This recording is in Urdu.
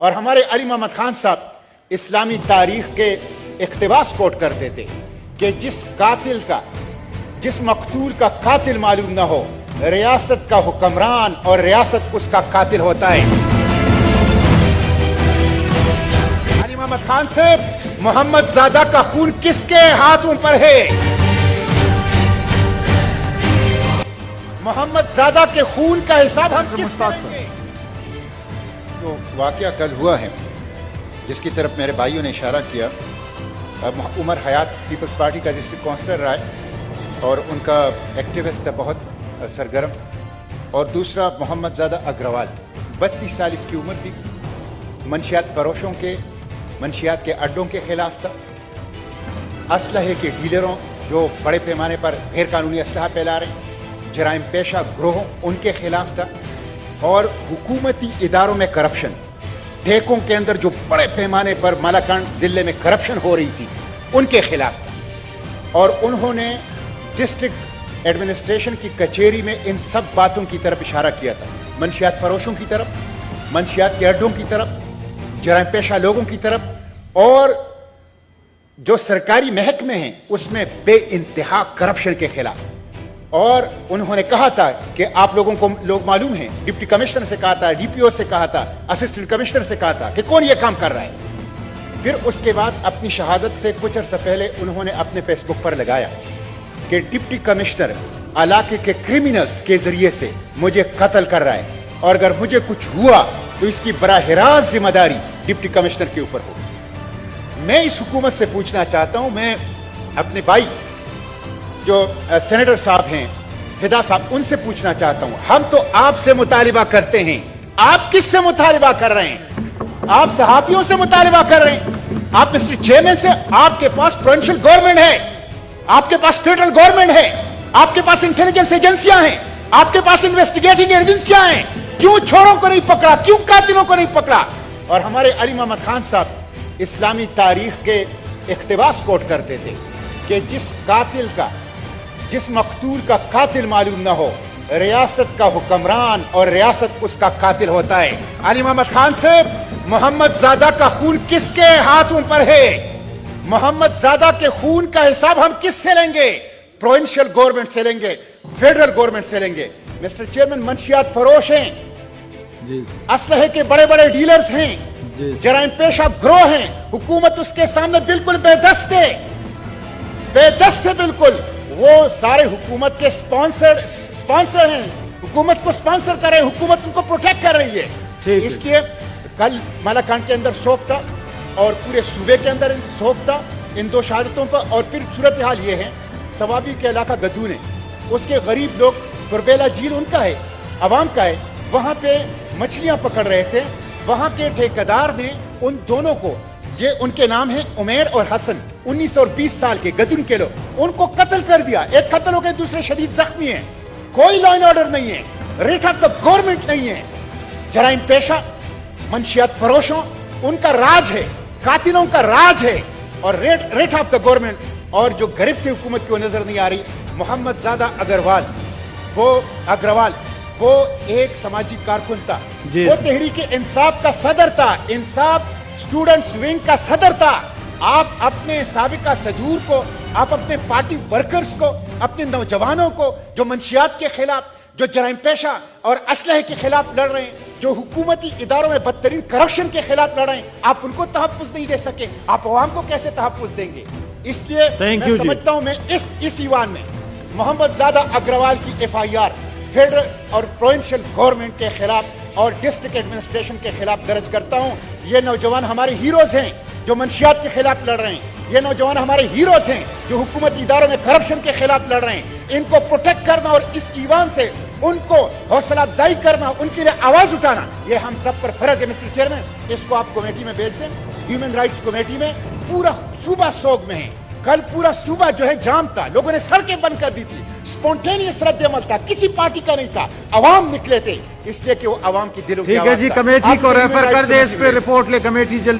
اور ہمارے علی محمد خان صاحب اسلامی تاریخ کے اقتباس کوٹ کرتے تھے کہ جس مقتول کا قاتل معلوم نہ ہو، ریاست کا حکمران اور ریاست اس کا قاتل ہوتا ہے۔ علی محمد خان صاحب، محمد زادہ کا خون کس کے ہاتھوں پر ہے؟ محمد زادہ کے خون کا حساب ہم کس طرح سے؟ جو واقعہ کل ہوا ہے، جس کی طرف میرے بھائیوں نے اشارہ کیا، عمر حیات پیپلز پارٹی کا ڈسٹرکٹ کونسلر رہا ہے اور ان کا ایکٹیوسٹ بہت سرگرم، اور دوسرا محمد زادہ اگروال، 32 سال اس کی عمر تھی، منشیات فروشوں کے منشیات کے اڈوں کے خلاف تھا، اسلحے کے ڈیلروں جو بڑے پیمانے پر غیر قانونی اسلحہ پھیلا رہے ہیں، جرائم پیشہ گروہوں ان کے خلاف تھا، اور حکومتی اداروں میں کرپشن، ٹھیکوں کے اندر جو بڑے پیمانے پر مالاکنڈ ضلع میں کرپشن ہو رہی تھی ان کے خلاف تھا، اور انہوں نے ڈسٹرکٹ ایڈمنسٹریشن کی کچہری میں ان سب باتوں کی طرف اشارہ کیا تھا، منشیات فروشوں کی طرف، منشیات کے اڈوں کی طرف، جرائم پیشہ لوگوں کی طرف، اور جو سرکاری محکمے ہیں اس میں بے انتہا کرپشن کے خلاف۔ اور انہوں نے کہا تھا کہ آپ لوگوں کو لوگ معلوم ہیں، ڈپٹی کمشنر سے کہا تھا، ڈی پی او سے کہا تھا، اسسٹنٹ کمشنر سے کہا تھا کہ کون یہ کام کر رہا ہے۔ پھر اس کے بعد اپنی شہادت سے کچھ عرصہ پہلے انہوں نے اپنے فیس بک پر لگایا کہ ڈپٹی کمشنر علاقے کے کرمنلز کے ذریعے سے مجھے قتل کر رہا ہے، اور اگر مجھے کچھ ہوا تو اس کی براہ راست ذمہ داری ڈپٹی کمشنر کے اوپر ہو۔ میں اس حکومت سے پوچھنا چاہتا ہوں، میں اپنے بھائی جو سینیٹر صاحب ہیں، فدا صاحب، ان سے پوچھنا چاہتا ہوں، ہم تو آپ سے مطالبہ کرتے ہیں، آپ کس سے مطالبہ کر رہے ہیں؟ آپ صحافیوں سے مطالبہ کر رہے ہیں، آپ مسٹر چیئرمین سے، آپ کے پاس پروونشل گورنمنٹ ہے، آپ کے پاس فیڈرل گورنمنٹ ہے، آپ کے پاس انٹیلیجنس ایجنسیاں ہیں، آپ کے پاس انویسٹیگیٹنگ ایجنسیاں ہیں، کیوں چوروں کو نہیں پکڑا، کیوں قاتلوں کو نہیں پکڑا؟ اور ہمارے علی محمد خان صاحب اسلامی تاریخ کے اقتباس کوٹ کرتے تھے کہ جس مقتول کا قاتل معلوم نہ ہو، ریاست کا حکمران اور ریاست اس کا قاتل ہوتا ہے۔ علی محمد خان صاحب، محمد زادہ کا خون کس کے ہاتھوں پر ہے؟ محمد زادہ کے خون کا حساب ہم کس سے لیں گے؟ پروونشل گورنمنٹ سے لیں گے، فیڈرل گورنمنٹ سے لیں گے۔ مسٹر چیئرمین، منشیات فروش ہیں، اسلحے کے بڑے بڑے ڈیلرز ہیں، جرائم پیشہ گروہ ہیں، حکومت اس کے سامنے بالکل بے دست ہے، بالکل۔ وہ سارے حکومت کے سپانسر ہیں، حکومت کو سپانسر کر رہے ہیں، حکومت ان کو پروٹیکٹ کر رہی ہے۔ اس لیے کل مالاکنڈ کے اندر سوگ تھا اور پورے صوبے کے اندر سوگ تھا ان دو شہادتوں پر، اور پھر صورتحال یہ ہے، سوابی کے علاقہ گدون ہے، اس کے غریب لوگ، تربیلا جھیل ان کا ہے، عوام کا ہے، وہاں پہ مچھلیاں پکڑ رہے تھے، وہاں کے ٹھیکیدار نے ان دونوں کو، یہ ان کے نام ہیں عمیر اور حسن، 19 اور 20 سال کے گدون کے لوگ، ان کو قتل کر دیا۔ ایک قتل ہو گئے، دوسرے شدید زخمی ہیں، کوئی لا اینڈ آرڈر نہیں ہے، ریٹ آف دا گورنمنٹ نہیں ہے۔ جرائم پیشہ، منشیات فروشوں، ان کا راج ہے، قاتلوں کا راج ہے، اور ریٹ آف دا گورنمنٹ، اور جو گرفت حکومت کو نظر نہیں آ رہی۔ محمد زادہ اگروال وہ ایک سماجی کارکن تھا، وہ تحریک انصاف کا صدر تھا، انصاف اسٹوڈنٹس ونگ کا صدر تھا۔ آپ اپنے سابقہ صدور کو، آپ اپنے پارٹی ورکرز کو، اپنے نوجوانوں کو جو منشیات کے خلاف، جو جرائم پیشہ اور اسلحے کے خلاف لڑ رہے ہیں، جو حکومتی اداروں میں بدترین کرپشن کے خلاف لڑ رہے ہیں، آپ ان کو تحفظ نہیں دے سکے، آپ عوام کو کیسے تحفظ دیں گے؟ اس لیے میں سمجھتا ہوں، میں اس ایوان میں محمد زادہ اگروال کی ایف آئی آر فیڈرل اور پروونشل گورنمنٹ کے خلاف اور ڈسٹرکٹ ایڈمنسٹریشن کے خلاف درج کرتا ہوں۔ یہ نوجوان ہمارے ہیروز ہیں جو منشیات کے خلاف لڑ رہے ہیں، یہ نوجوان ہمارے ہیروز ہیں جو حکومتی اداروں میں کرپشن کے خلاف لڑ رہے ہیں۔ ان کو پروٹیکٹ کرنا اور اس ایوان سے ان کو حوصلہ افزائی کرنا، ان کے لیے آواز اٹھانا، یہ ہم سب پر فرض ہے۔ مسٹر چیئرمین، اس کو آپ کمیٹی میں بھیج دیں، ہیومن رائٹس کمیٹی میں۔ پورا صوبہ سوگ میں ہے، کل پورا صوبہ جو ہے جام تھا، لوگوں نے سڑکیں بند کر دی تھی، سپونٹینیس رد عمل تھا، کسی پارٹی کا نہیں تھا، عوام نکلے تھے، اس لیے کہ وہ عوام کی دلوں کی آواز تھا۔ ٹھیک ہے جی، کمیٹی کو ریفر کر دے، اس پہ رپورٹ لے کمیٹی جلدی۔